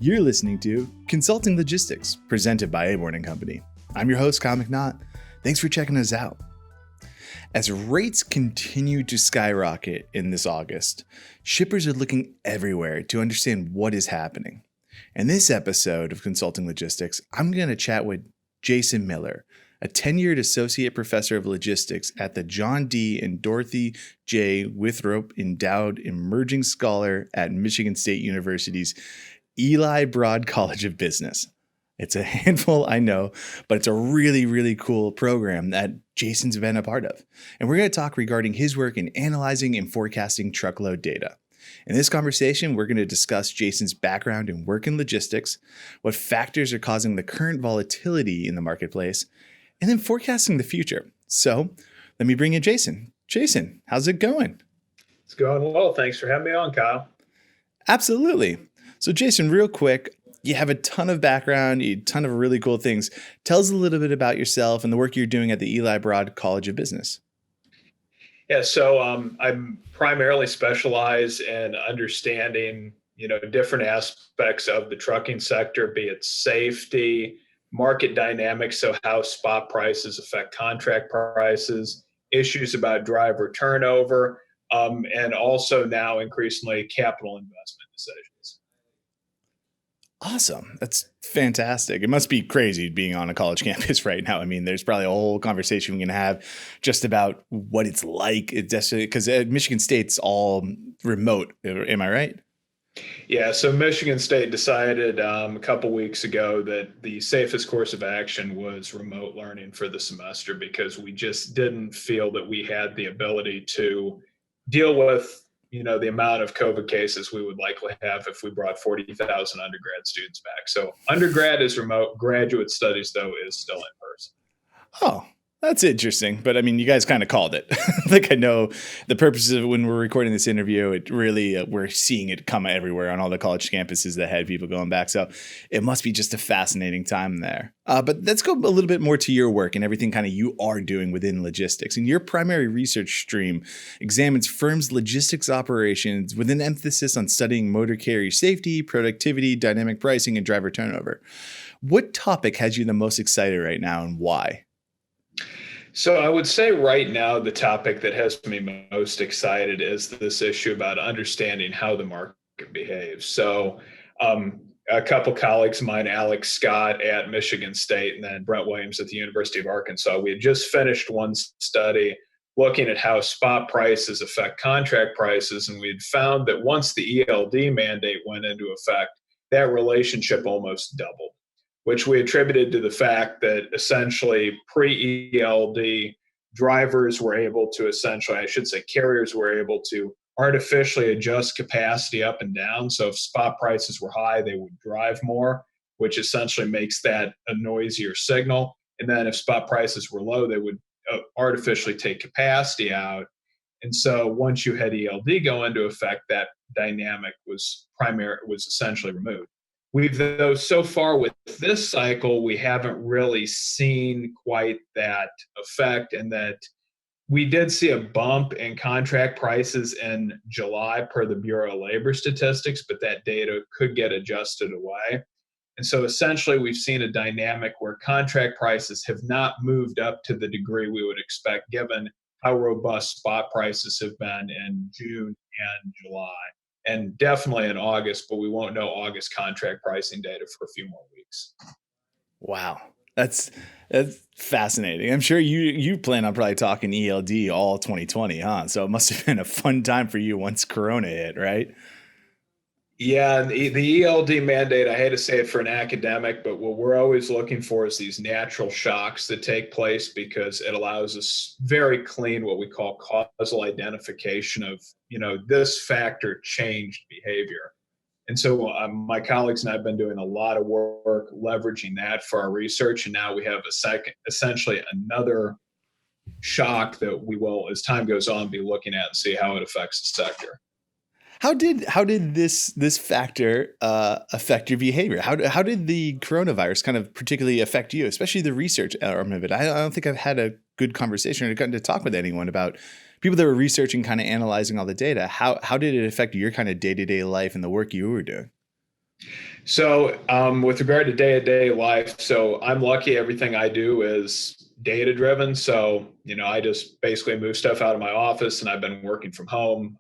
You're listening to Consulting Logistics, presented by Aborn & Company. I'm your host, Kyle MacNaught. Thanks for checking us out. As rates continue to skyrocket in this August, shippers are looking everywhere to understand what is happening. In this episode of Consulting Logistics, I'm going to chat with Jason Miller, a tenured associate professor of logistics at the John D. and Dortha J. Withrow Endowed Emerging Scholar at Michigan State University's Eli Broad College of Business. It's a handful, I know, but it's a really, really cool program that Jason's been a part of. And we're going to talk regarding his work in analyzing and forecasting truckload data. In this conversation, we're going to discuss Jason's background and work in logistics, what factors are causing the current volatility in the marketplace, and then forecasting the future. So let me bring in Jason. Jason, how's it going? It's going well. Thanks for having me on, Kyle. Absolutely. So Jason, real quick, you have a ton of background, a ton of really cool things. Tell us a little bit about yourself and the work you're doing at the Eli Broad College of Business. Yeah, so I'm primarily specialized in understanding, different aspects of the trucking sector, be it safety, market dynamics, so how spot prices affect contract prices, issues about driver turnover, and also now increasingly capital investment decisions. Awesome. That's fantastic. It must be crazy being on a college campus right now. I mean, there's probably a whole conversation we can have just about what it's like. Because at Michigan State's all remote. Am I right? Yeah, so Michigan State decided a couple weeks ago that the safest course of action was remote learning for the semester because we just didn't feel that we had the ability to deal with the amount of COVID cases we would likely have if we brought 40,000 undergrad students back. So undergrad is remote, graduate studies, though, is still in person. Oh, that's interesting. But I mean, you guys kind of called it. I know the purposes of when we're recording this interview, it really, we're seeing it come everywhere on all the college campuses that had people going back. So it must be just a fascinating time there. But let's go a little bit more to your work and everything kind of you are doing within logistics. And your primary research stream examines firms' logistics operations with an emphasis on studying motor carrier safety, productivity, dynamic pricing, and driver turnover. What topic has you the most excited right now and why? So I would say right now, the topic that has me most excited is this issue about understanding how the market behaves. So a couple colleagues of mine, Alex Scott at Michigan State and then Brent Williams at the University of Arkansas, we had just finished one study looking at how spot prices affect contract prices. And we had found that once the ELD mandate went into effect, that relationship almost doubled, which we attributed to the fact that essentially pre-ELD drivers were able to carriers were able to artificially adjust capacity up and down. So if spot prices were high, they would drive more, which essentially makes that a noisier signal. And then if spot prices were low, they would artificially take capacity out. And so once you had ELD go into effect, that dynamic was essentially removed. Though so far with this cycle, we haven't really seen quite that effect, and that we did see a bump in contract prices in July per the Bureau of Labor Statistics, but that data could get adjusted away. And so essentially we've seen a dynamic where contract prices have not moved up to the degree we would expect given how robust spot prices have been in June and July. And definitely in August, but we won't know August contract pricing data for a few more weeks. Wow. That's fascinating. I'm sure you plan on probably talking ELD all 2020, huh? So it must have been a fun time for you once Corona hit, right? Yeah, the ELD mandate, I hate to say it for an academic, but what we're always looking for is these natural shocks that take place because it allows us very clean, what we call causal identification of, this factor changed behavior. And so my colleagues and I have been doing a lot of work leveraging that for our research. And now we have essentially another shock that we will, as time goes on, be looking at and see how it affects the sector. How did this factor affect your behavior? How did the coronavirus kind of particularly affect you, especially the research arm of it? I don't think I've had a good conversation or gotten to talk with anyone about people that were researching, kind of analyzing all the data. How did it affect your kind of day-to-day life and the work you were doing? So, with regard to day-to-day life, so I'm lucky everything I do is data driven. So, I just basically move stuff out of my office and I've been working from home.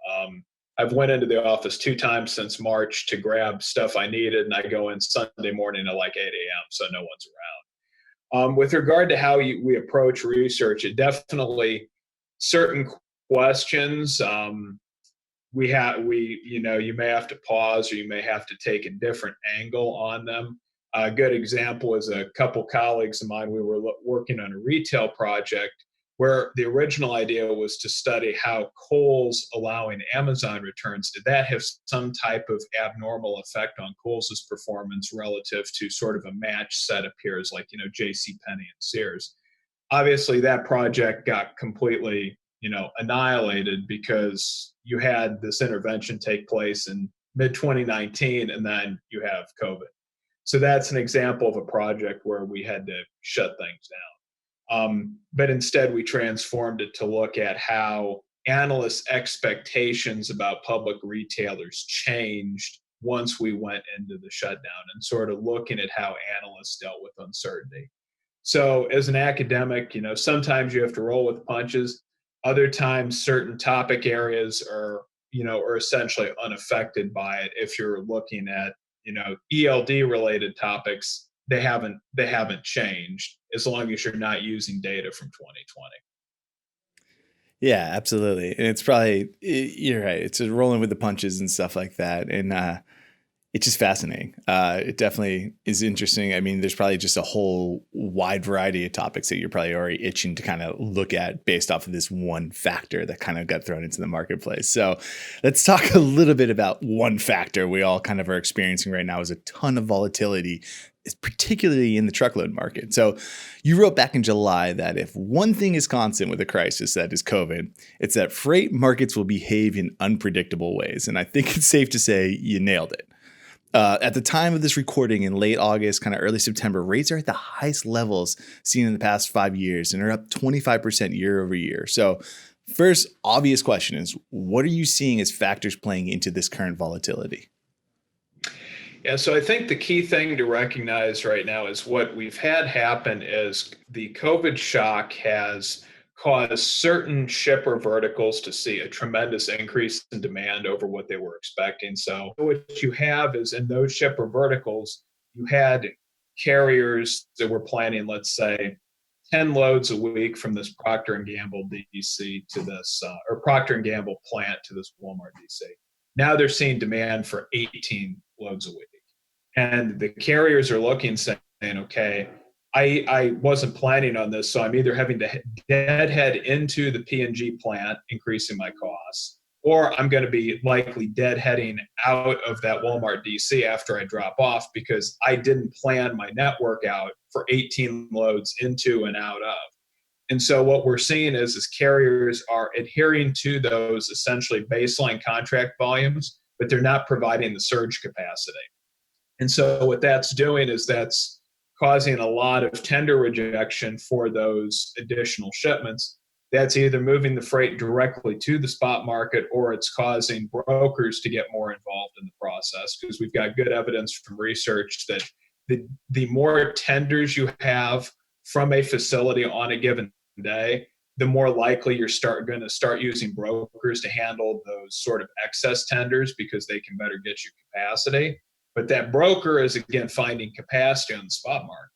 I've went into the office 2 times since March to grab stuff I needed, and I go in Sunday morning at like 8 a.m. so no one's around. With regard to how we approach research, it definitely certain questions. You may have to pause or you may have to take a different angle on them. A good example is a couple colleagues of mine. We were working on a retail project where the original idea was to study how Kohl's allowing Amazon returns, did that have some type of abnormal effect on Kohl's performance relative to sort of a match set of peers like J.C. Penney and Sears. Obviously that project got completely annihilated because you had this intervention take place in mid 2019 and then you have COVID. So that's an example of a project where we had to shut things down. But instead we transformed it to look at how analysts' expectations about public retailers changed once we went into the shutdown, and sort of looking at how analysts dealt with uncertainty. So as an academic, sometimes you have to roll with the punches. Other times, certain topic areas are essentially unaffected by it. If you're looking at, ELD related topics, they haven't changed as long as you're not using data from 2020. Yeah, absolutely. And it's probably, you're right. It's just rolling with the punches and stuff like that. And it's just fascinating. It definitely is interesting. I mean, there's probably just a whole wide variety of topics that you're probably already itching to kind of look at based off of this one factor that kind of got thrown into the marketplace. So let's talk a little bit about one factor we all kind of are experiencing right now is a ton of volatility, particularly in the truckload market. So you wrote back in July that if one thing is constant with a crisis that is COVID, it's that freight markets will behave in unpredictable ways. And I think it's safe to say you nailed it. At the time of this recording in late August, kind of early September, rates are at the highest levels seen in the past 5 years and are up 25% year over year. So first obvious question is, what are you seeing as factors playing into this current volatility? Yeah, so I think the key thing to recognize right now is what we've had happen is the COVID shock has caused certain shipper verticals to see a tremendous increase in demand over what they were expecting. So what you have is in those shipper verticals, you had carriers that were planning, let's say, 10 loads a week from this Procter and Gamble DC to this, or Procter and Gamble plant to this Walmart DC. Now they're seeing demand for 18 loads a week. And the carriers are looking, saying, okay, I wasn't planning on this, so I'm either having to deadhead into the P&G plant, increasing my costs, or I'm going to be likely deadheading out of that Walmart DC after I drop off because I didn't plan my network out for 18 loads into and out of. And so what we're seeing is carriers are adhering to those essentially baseline contract volumes, but they're not providing the surge capacity. And so what that's doing is that's causing a lot of tender rejection for those additional shipments. That's either moving the freight directly to the spot market or it's causing brokers to get more involved in the process, because we've got good evidence from research that the more tenders you have from a facility on a given day, the more likely you're going to start using brokers to handle those sort of excess tenders because they can better get you capacity. But that broker is, again, finding capacity on the spot market.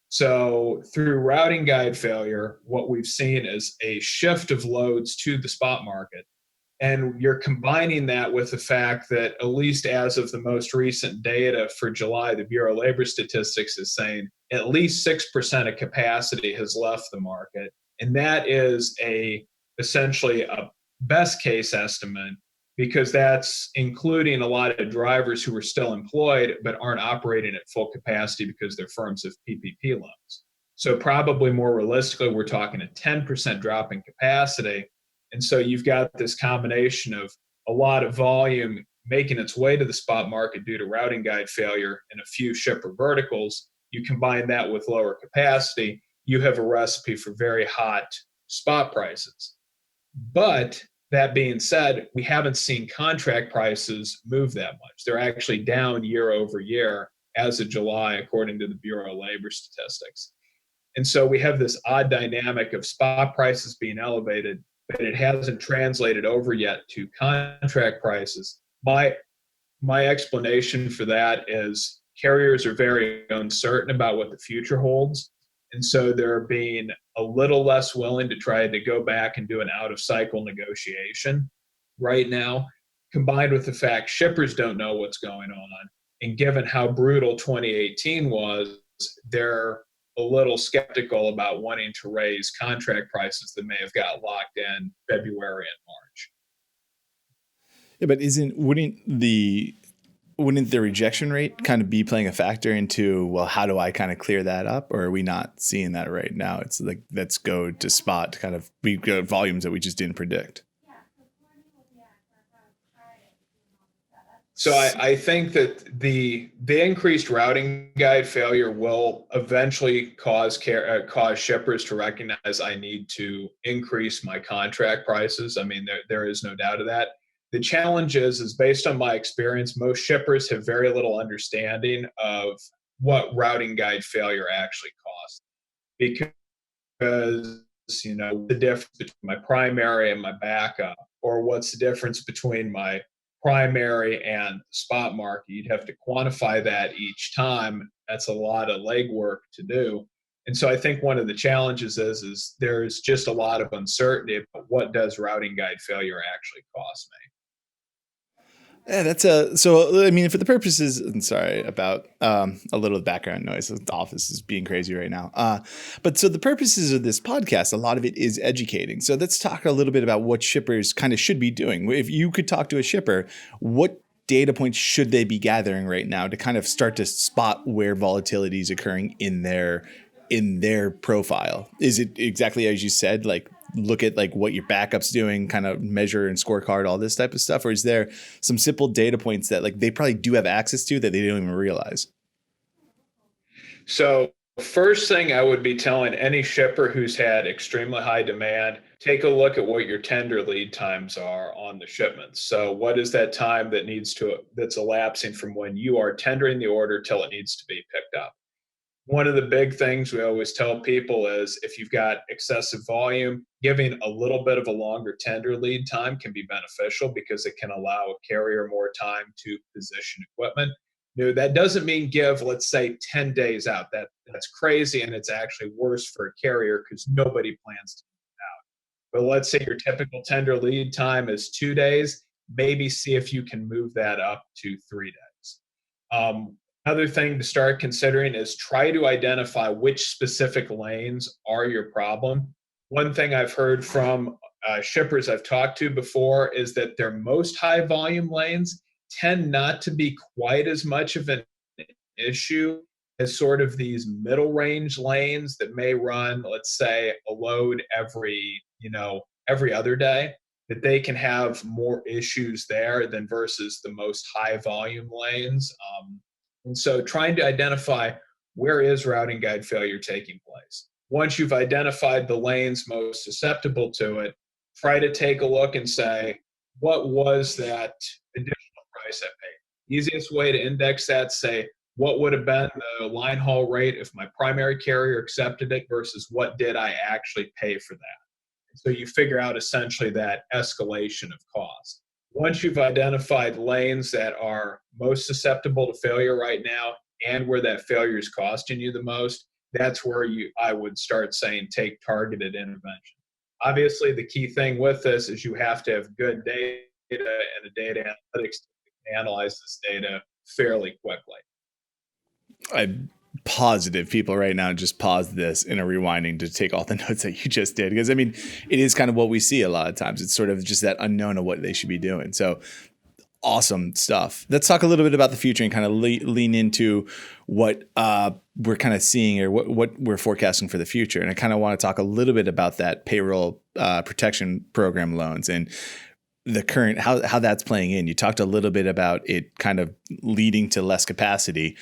So through routing guide failure, what we've seen is a shift of loads to the spot market. And you're combining that with the fact that, at least as of the most recent data for July, the Bureau of Labor Statistics is saying at least 6% of capacity has left the market. And that is essentially a best case estimate, because that's including a lot of drivers who are still employed but aren't operating at full capacity because their firms have PPP loans. So probably more realistically, we're talking a 10% drop in capacity. And so you've got this combination of a lot of volume making its way to the spot market due to routing guide failure in a few shipper verticals. You combine that with lower capacity, you have a recipe for very hot spot prices. But that being said, we haven't seen contract prices move that much. They're actually down year over year. as of July, according to the Bureau of Labor Statistics. And so we have this odd dynamic of spot prices being elevated, but it hasn't translated over yet to contract prices. My explanation for that is carriers are very uncertain about what the future holds. And so they're being a little less willing to try to go back and do an out of cycle negotiation right now, combined with the fact shippers don't know what's going on. And given how brutal 2018 was, they're a little skeptical about wanting to raise contract prices that may have got locked in February and March. Yeah, but wouldn't the rejection rate kind of be playing a factor into, well, how do I kind of clear that up? Or are we not seeing that right now? It's like, let's go to spot, kind of, we got volumes that we just didn't predict. So I think that the increased routing guide failure will eventually cause shippers to recognize I need to increase my contract prices. I mean, there is no doubt of that. The challenge is based on my experience, most shippers have very little understanding of what routing guide failure actually costs, because the difference between my primary and my backup, or what's the difference between my primary and spot market. You'd have to quantify that each time. That's a lot of legwork to do. And so I think one of the challenges is there's just a lot of uncertainty about what does routing guide failure actually cost me. Yeah, so I mean, for the purposes, and sorry about a little background noise. The office is being crazy right now. But so the purposes of this podcast, a lot of it is educating. So let's talk a little bit about what shippers kind of should be doing. If you could talk to a shipper, what data points should they be gathering right now to kind of start to spot where volatility is occurring in their profile? Is it exactly as you said, like look at like what your backup's doing, kind of measure and scorecard, all this type of stuff? Or is there some simple data points that like they probably do have access to that they don't even realize? So first thing I would be telling any shipper who's had extremely high demand, take a look at what your tender lead times are on the shipments. So what is that time that's elapsing from when you are tendering the order till it needs to be picked up? One of the big things we always tell people is if you've got excessive volume, giving a little bit of a longer tender lead time can be beneficial because it can allow a carrier more time to position equipment. That doesn't mean give, let's say, 10 days out. That's crazy, and it's actually worse for a carrier because nobody plans to move out. But let's say your typical tender lead time is 2 days. Maybe see if you can move that up to 3 days. Another thing to start considering is try to identify which specific lanes are your problem. One thing I've heard from shippers I've talked to before is that their most high volume lanes tend not to be quite as much of an issue as sort of these middle range lanes that may run, let's say, a load every other day, that they can have more issues there than versus the most high volume lanes. And so trying to identify where is routing guide failure taking place. Once you've identified the lanes most susceptible to it, try to take a look and say, what was that additional price I paid? Easiest way to index that, say, what would have been the line haul rate if my primary carrier accepted it versus what did I actually pay for that? So you figure out essentially that escalation of cost. Once you've identified lanes that are most susceptible to failure right now and where that failure is costing you the most, that's where I would start saying take targeted intervention. Obviously, the key thing with this is you have to have good data and a data analytics to analyze this data fairly quickly. I'm positive people right now just pause this and are rewinding to take all the notes that you just did. Because I mean, it is kind of what we see a lot of times. It's sort of just that unknown of what they should be doing. So awesome stuff. Let's talk a little bit about the future and kind of lean into what we're kind of seeing or what we're forecasting for the future. And I kind of want to talk a little bit about that Payroll Protection Program loans and the current, how that's playing in. You talked a little bit about it kind of leading to less capacity.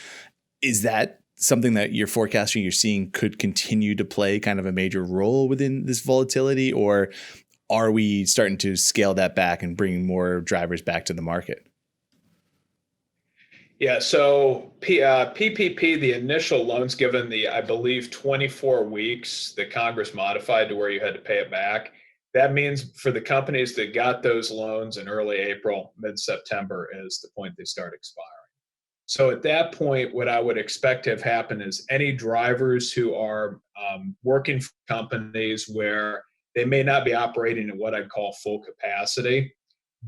Is that something that you're forecasting, you're seeing could continue to play kind of a major role within this volatility, or are we starting to scale that back and bring more drivers back to the market? Yeah, so PPP, the initial loans given the, I believe, 24 weeks that Congress modified to where you had to pay it back. That means for the companies that got those loans in early April, mid-September is the point they start expiring. So at that point, what I would expect to have happen is any drivers who are working for companies where they may not be operating at what I'd call full capacity,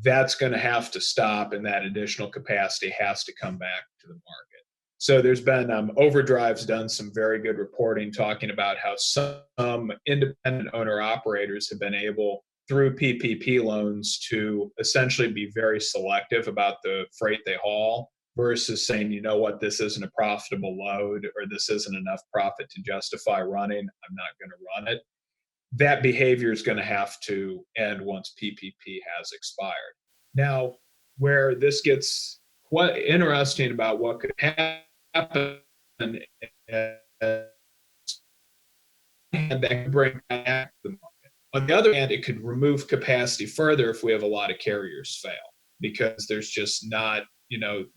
that's going to have to stop, and that additional capacity has to come back to the market. So there's been Overdrive's done some very good reporting talking about how some independent owner operators have been able through PPP loans to essentially be very selective about the freight they haul versus saying, you know what, this isn't a profitable load or this isn't enough profit to justify running, I'm not going to run it. That behavior is going to have to end once PPP has expired. Now, where this gets quite interesting about what could happen is that could bring back the market. On the other hand, it could remove capacity further if we have a lot of carriers fail because there's just not,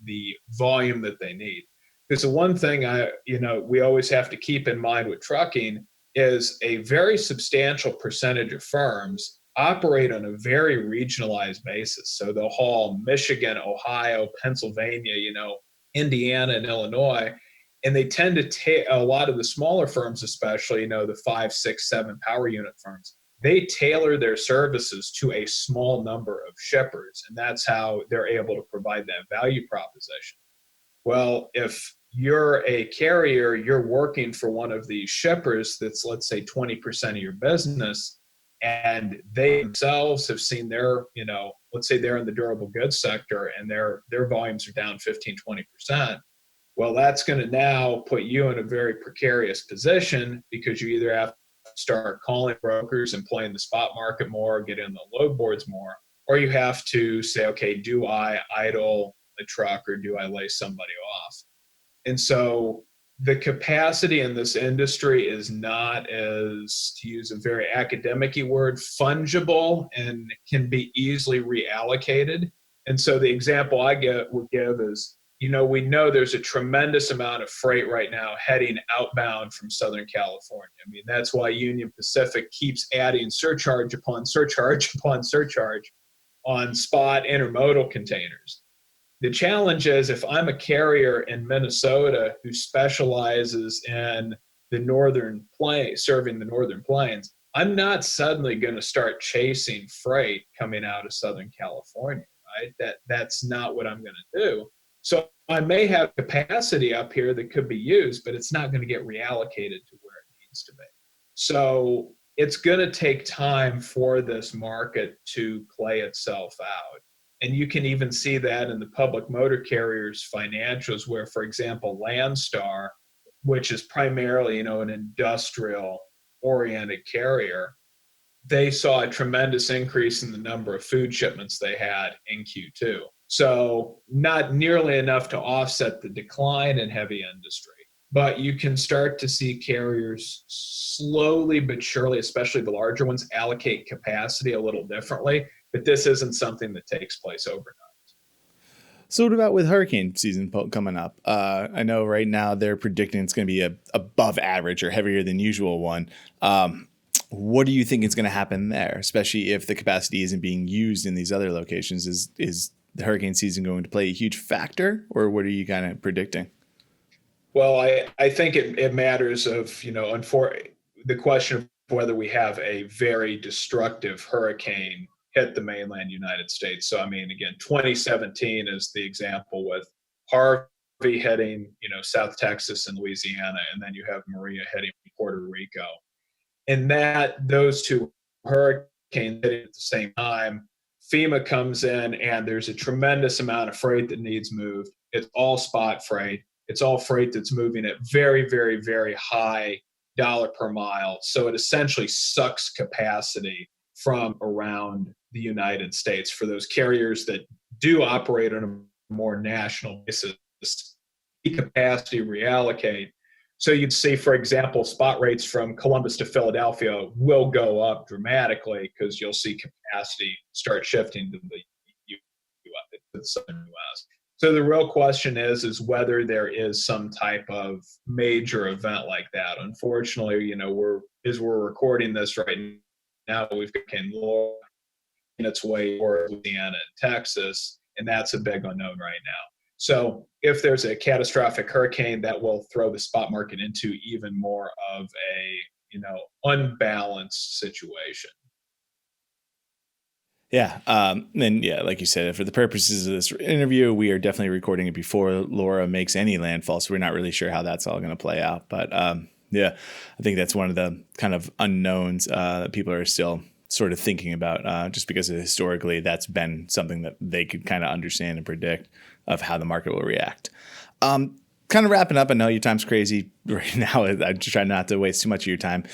the volume that they need. Because the one thing we always have to keep in mind with trucking is a very substantial percentage of firms operate on a very regionalized basis. So they'll haul Michigan, Ohio, Pennsylvania, Indiana, and Illinois. And they tend to take a lot of the smaller firms, especially, the 5, 6, 7 power unit firms, they tailor their services to a small number of shippers. And that's how they're able to provide that value proposition. Well, if you're a carrier, you're working for one of these shippers that's, let's say, 20% of your business, and they themselves have seen their, let's say they're in the durable goods sector and their volumes are down 15, 20%. Well, that's going to now put you in a very precarious position because you either have to start calling brokers and playing the spot market more, get in the load boards more, or you have to say, okay, do I idle a truck or do I lay somebody off? And so the capacity in this industry is not, as to use a very academic-y word, fungible and can be easily reallocated. And so the example I would give is, we know there's a tremendous amount of freight right now heading outbound from Southern California. I mean, that's why Union Pacific keeps adding surcharge upon surcharge upon surcharge on spot intermodal containers. The challenge is if I'm a carrier in Minnesota who specializes in the northern plains, serving the northern plains, I'm not suddenly going to start chasing freight coming out of Southern California, right? That's not what I'm going to do. So I may have capacity up here that could be used, but it's not going to get reallocated to where it needs to be. So it's going to take time for this market to play itself out. And you can even see that in the public motor carriers' financials where, for example, Landstar, which is primarily, an industrial-oriented carrier, they saw a tremendous increase in the number of food shipments they had in Q2. So not nearly enough to offset the decline in heavy industry. But you can start to see carriers slowly but surely, especially the larger ones, allocate capacity a little differently. But this isn't something that takes place overnight. So what about with hurricane season coming up? I know right now they're predicting it's going to be a above average or heavier than usual one. What do you think is going to happen there, especially if the capacity isn't being used in these other locations? Is the hurricane season going to play a huge factor, or what are you kind of predicting? Well, I think it matters of, the question of whether we have a very destructive hurricane hit the mainland United States. So, I mean, again, 2017 is the example with Harvey hitting, South Texas and Louisiana, and then you have Maria hitting Puerto Rico. And those two hurricanes hitting at the same time, FEMA comes in and there's a tremendous amount of freight that needs moved. It's all spot freight. It's all freight that's moving at very, very, very high dollar per mile. So it essentially sucks capacity from around the United States for those carriers that do operate on a more national basis, capacity reallocate. So you'd see, for example, spot rates from Columbus to Philadelphia will go up dramatically because you'll see capacity start shifting to the southern U.S. So the real question is whether there is some type of major event like that. Unfortunately, we're recording this right now, we've got Ken Laura in its way toward Louisiana and Texas, and that's a big unknown right now. So if there's a catastrophic hurricane, that will throw the spot market into even more of a unbalanced situation. Yeah. And yeah, like you said, for the purposes of this interview, we are definitely recording it before Laura makes any landfall. So we're not really sure how that's all going to play out. But yeah, I think that's one of the kind of unknowns that people are still sort of thinking about, just because historically that's been something that they could kind of understand and predict of how the market will react. Kind of wrapping up. I know your time's crazy right now. I'm just trying not to waste too much of your time.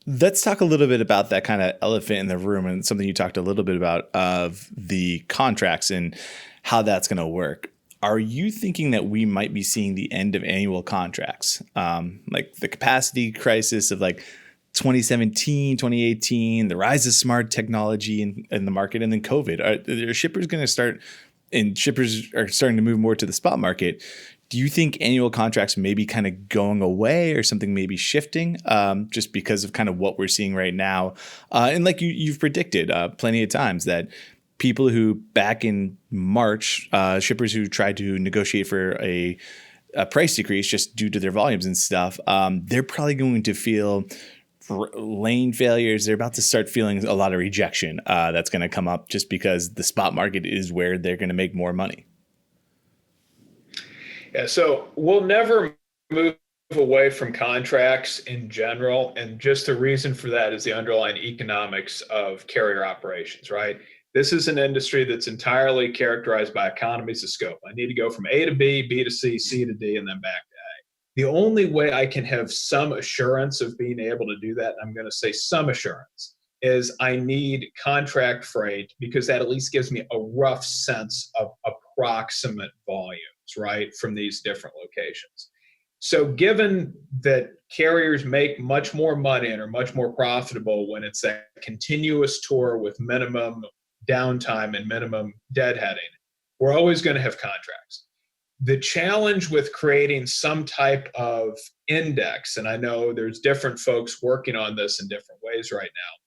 Let's talk a little bit about that kind of elephant in the room and something you talked a little bit about of the contracts and how that's going to work. Are you thinking that we might be seeing the end of annual contracts? Like the capacity crisis of like 2017, 2018, the rise of smart technology in the market, and then COVID. Are shippers going to start, and shippers are starting to move more to the spot market? Do you think annual contracts may be kind of going away or something maybe shifting just because of kind of what we're seeing right now? And like you've predicted plenty of times that people who back in March, shippers who tried to negotiate for a price decrease just due to their volumes and stuff, they're probably going to feel lane failures. They're about to start feeling a lot of rejection that's going to come up just because the spot market is where they're going to make more money. Yeah, so we'll never move away from contracts in general. And just the reason for that is the underlying economics of carrier operations, right? This is an industry that's entirely characterized by economies of scope. I need to go from A to B, B to C, C to D, and then back to A. The only way I can have some assurance of being able to do that, and I'm going to say some assurance, is I need contract freight, because that at least gives me a rough sense of approximate volumes, right, from these different locations. So given that carriers make much more money and are much more profitable when it's a continuous tour with minimum downtime and minimum deadheading, we're always going to have contracts. The challenge with creating some type of index, and I know there's different folks working on this in different ways right now,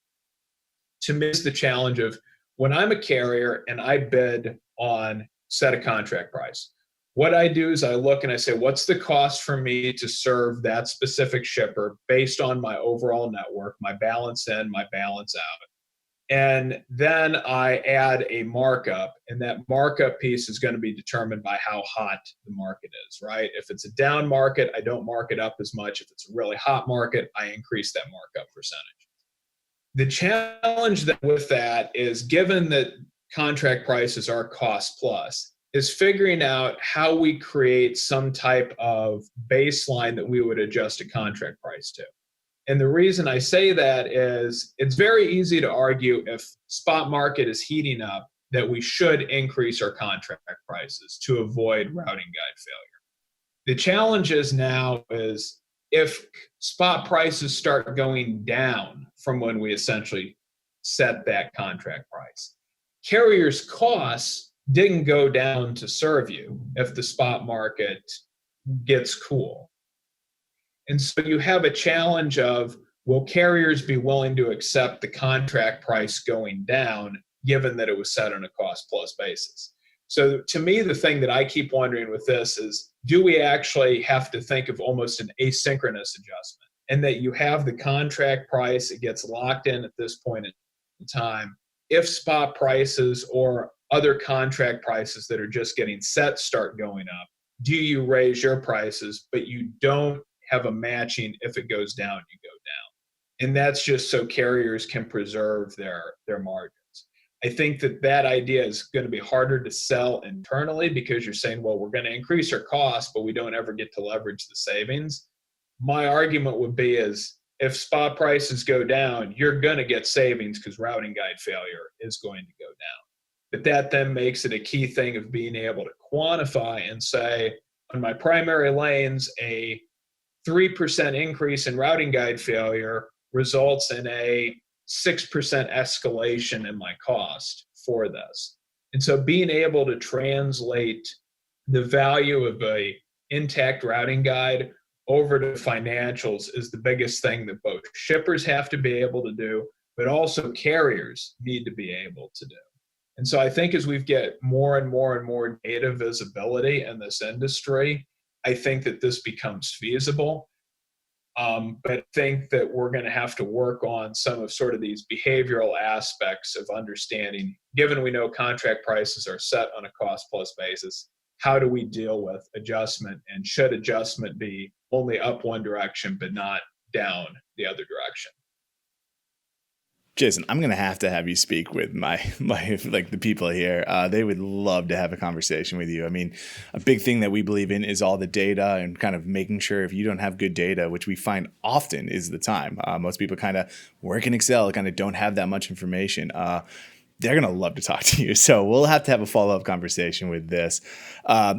to me is the challenge of when I'm a carrier and I bid on set a contract price. What I do is I look and I say, what's the cost for me to serve that specific shipper based on my overall network, my balance in, my balance out. And then I add a markup, and that markup piece is going to be determined by how hot the market is, right? If it's a down market, I don't mark it up as much. If it's a really hot market, I increase that markup percentage. The challenge with that is, given that contract prices are cost plus, is figuring out how we create some type of baseline that we would adjust a contract price to. And the reason I say that is it's very easy to argue, if spot market is heating up, that we should increase our contract prices to avoid routing guide failure. The challenge is now is if spot prices start going down from when we essentially set that contract price, carriers' costs didn't go down to serve you if the spot market gets cool. And so you have a challenge of, will carriers be willing to accept the contract price going down, given that it was set on a cost plus basis? So to me, the thing that I keep wondering with this is, do we actually have to think of almost an asynchronous adjustment, and that you have the contract price, it gets locked in at this point in time. If spot prices or other contract prices that are just getting set start going up, do you raise your prices, but you don't have a matching? If it goes down, you go down. And that's just so carriers can preserve their margins. I think that idea is going to be harder to sell internally, because you're saying, well, we're going to increase our costs, but we don't ever get to leverage the savings. My argument would be is, if spot prices go down, you're going to get savings because routing guide failure is going to go down. But that then makes it a key thing of being able to quantify and say, on my primary lanes, a 3% increase in routing guide failure results in a 6% escalation in my cost for this. And so being able to translate the value of a intact routing guide over to financials is the biggest thing that both shippers have to be able to do, but also carriers need to be able to do. And so I think as we get more and more and more data visibility in this industry, I think that this becomes feasible. But I think that we're going to have to work on some of sort of these behavioral aspects of understanding, given we know contract prices are set on a cost plus basis, how do we deal with adjustment, and should adjustment be only up one direction but not down the other direction? Jason, I'm gonna have to have you speak with my like the people here. They would love to have a conversation with you. I mean, a big thing that we believe in is all the data and kind of making sure if you don't have good data, which we find often is the time. Most people kind of work in Excel, kind of don't have that much information. They're going to love to talk to you. So we'll have to have a follow-up conversation with this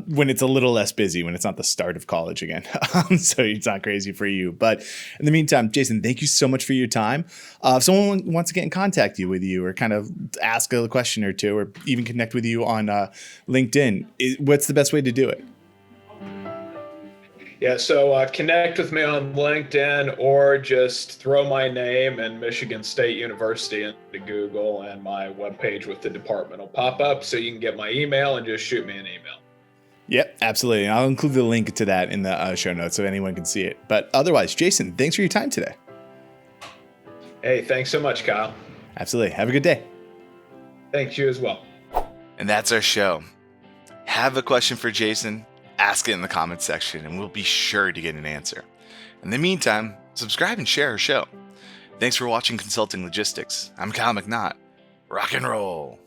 when it's a little less busy, when it's not the start of college again. So it's not crazy for you. But in the meantime, Jason, thank you so much for your time. If someone wants to get in contact with you or kind of ask a question or two, or even connect with you on LinkedIn, what's the best way to do it? Yeah, so connect with me on LinkedIn, or just throw my name and Michigan State University into Google, and my webpage with the department will pop up, so you can get my email and just shoot me an email. Yep, absolutely. And I'll include the link to that in the show notes so anyone can see it. But otherwise, Jason, thanks for your time today. Hey, thanks so much, Kyle. Absolutely. Have a good day. Thanks, you as well. And that's our show. Have a question for Jason? Ask it in the comments section and we'll be sure to get an answer. In the meantime, subscribe and share our show. Thanks for watching Consulting Logistics. I'm Kyle MacNaught. Rock and roll.